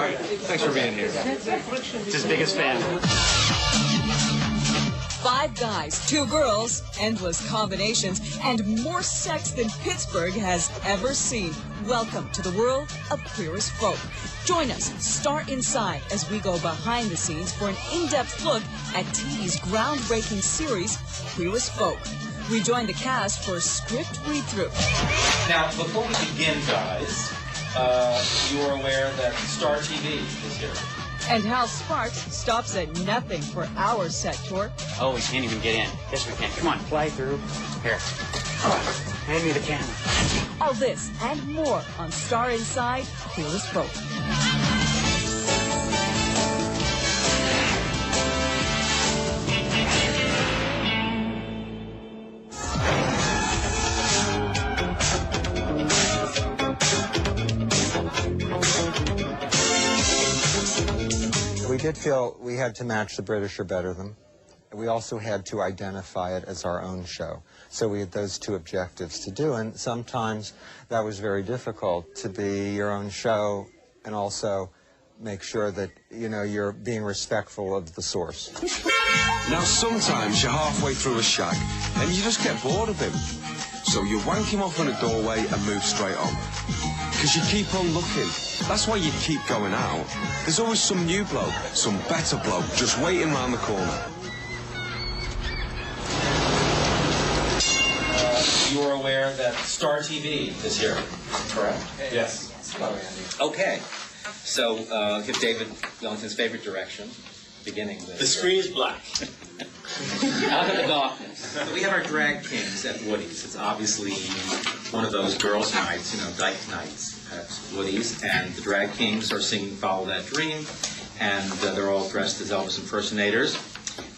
right. Thanks for being here. It's his biggest fan. 5 guys, 2 girls, endless combinations, and more sex than Pittsburgh has ever seen. Welcome to the world of Queer as Folk. Join us, Star Inside, as we go behind the scenes for an in-depth look at TV's groundbreaking series, Queer as Folk. We join the cast for a script read-through. Now, before we begin, guys, you are aware that Star TV is here. And Hal Sparks stops at nothing for our set tour. Oh, we can't even get in. Yes, we can. Come on, fly through. Here. Hand me the camera. All this and more on Star Inside, Queer as Folk. We did feel we had to match the British or better them. We also had to identify it as our own show. So we had those 2 objectives to do, and sometimes that was very difficult, to be your own show and also make sure that, you know, you're being respectful of the source. Now, sometimes you're halfway through a shag and you just get bored of him. So you wank him off in a doorway and move straight on. Because you keep on looking. That's why you keep going out. There's always some new bloke, some better bloke, just waiting round the corner. You are aware that Star TV is here, correct? Yes. Okay. So, give David Wellington's favorite direction, beginning with... The screen is black. Out of the darkness. We have our drag kings at Woody's. It's obviously one of those girls' nights, you know, dyke nights at Woody's, and the drag kings are singing Follow That Dream, and they're all dressed as Elvis impersonators.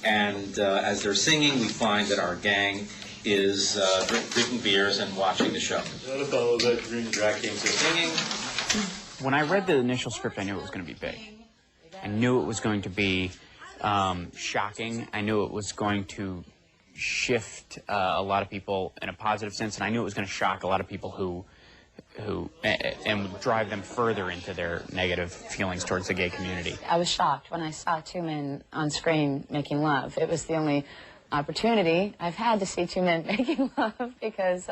And as they're singing, we find that our gang is drinking beers and watching the show. Follow That Dream. Drag kings are singing. When I read the initial script, I knew it was going to be big. I knew it was going to be shocking. I knew it was going to shift a lot of people in a positive sense, and I knew it was going to shock a lot of people who would drive them further into their negative feelings towards the gay community. I was shocked when I saw 2 men on screen making love. It was the only opportunity I've had to see 2 men making love, because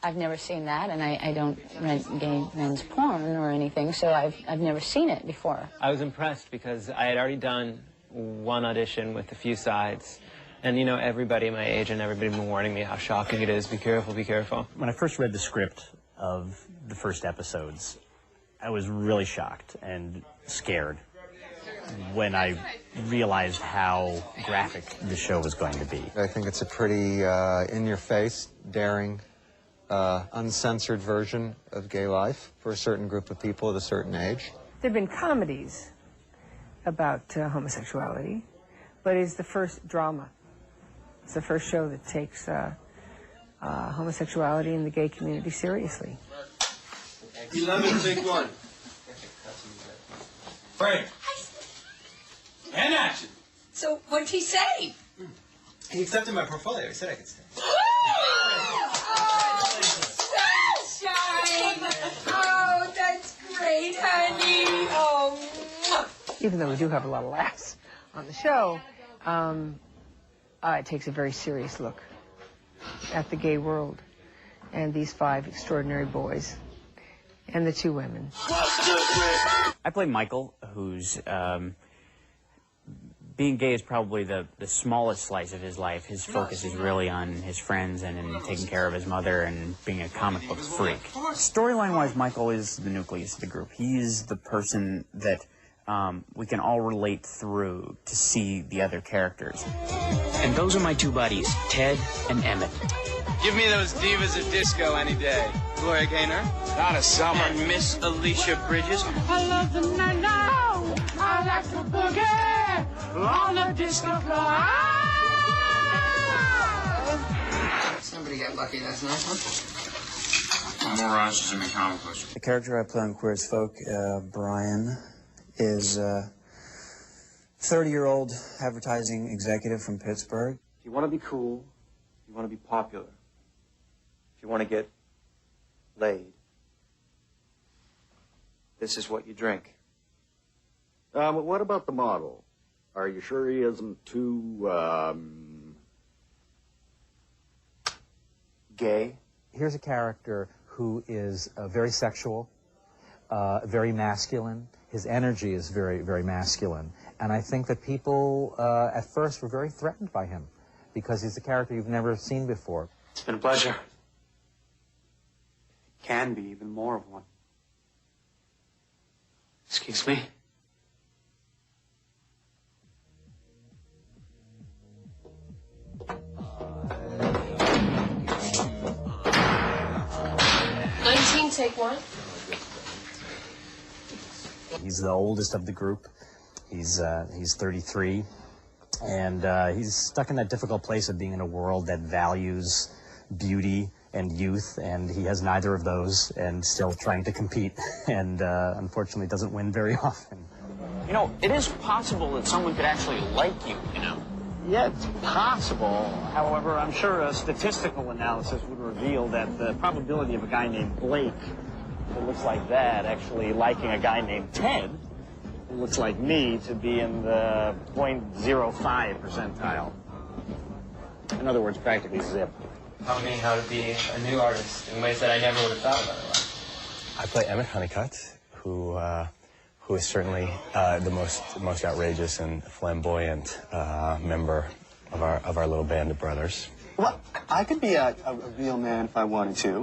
I've never seen that, and I don't rent gay men's porn or anything, so I've never seen it before. I was impressed because I had already done 1 audition with a few sides, and you know, everybody my age and everybody been warning me how shocking it is. Be careful, be careful. When I first read the script of the first episodes, I was really shocked and scared when I realized how graphic the show was going to be. I think it's a pretty in-your-face, daring, uncensored version of gay life for a certain group of people at a certain age. There have been comedies about homosexuality, but it's the first drama. It's the first show that takes homosexuality in the gay community seriously. 11, take 1. Frank. And action. So, what'd he say? He accepted my portfolio. He said I could stay. Sunshine! Oh, that's great, honey. Oh. Even though we do have a lot of laughs on the show, it takes a very serious look at the gay world and these 5 extraordinary boys and the 2 women. I play Michael, who's being gay is probably the smallest slice of his life. His focus is really on his friends and in taking care of his mother and being a comic book freak. Storyline-wise, Michael is the nucleus of the group. He's the person that we can all relate through to see the other characters. And those are my 2 buddies, Ted and Emmett. Give me those divas of disco any day. Gloria Gaynor, Donna Summer, and Miss Alicia Bridges. I love the night now. I like to boogie on the disco floor. Somebody got lucky last night, huh? More Rogers in my comic books. The character I play on Queer as Folk, Brian, is a 30-year-old advertising executive from Pittsburgh. If you want to be cool, you want to be popular, if you want to get laid, this is what you drink. What about the model? Are you sure he isn't too, gay? Here's a character who is very sexual, very masculine. His energy is very, very masculine. And I think that people at first were very threatened by him because he's a character you've never seen before. It's been a pleasure. Can be even more of one. Excuse me? Take one. He's the oldest of the group. He's 33, and he's stuck in that difficult place of being in a world that values beauty and youth, and he has neither of those, and still trying to compete, and unfortunately doesn't win very often. You know, it is possible that someone could actually like you, you know. Yeah, it's possible. However, I'm sure a statistical analysis would reveal that the probability of a guy named Blake who looks like that actually liking a guy named Ted who looks like me to be in the 0.05 percentile. In other words, practically zip. Taught me how to be a new artist in ways that I never would have thought of otherwise. I play Emmett Honeycutt, who is certainly the most outrageous and flamboyant member of our little band of brothers. Well, I could be a real man if I wanted to.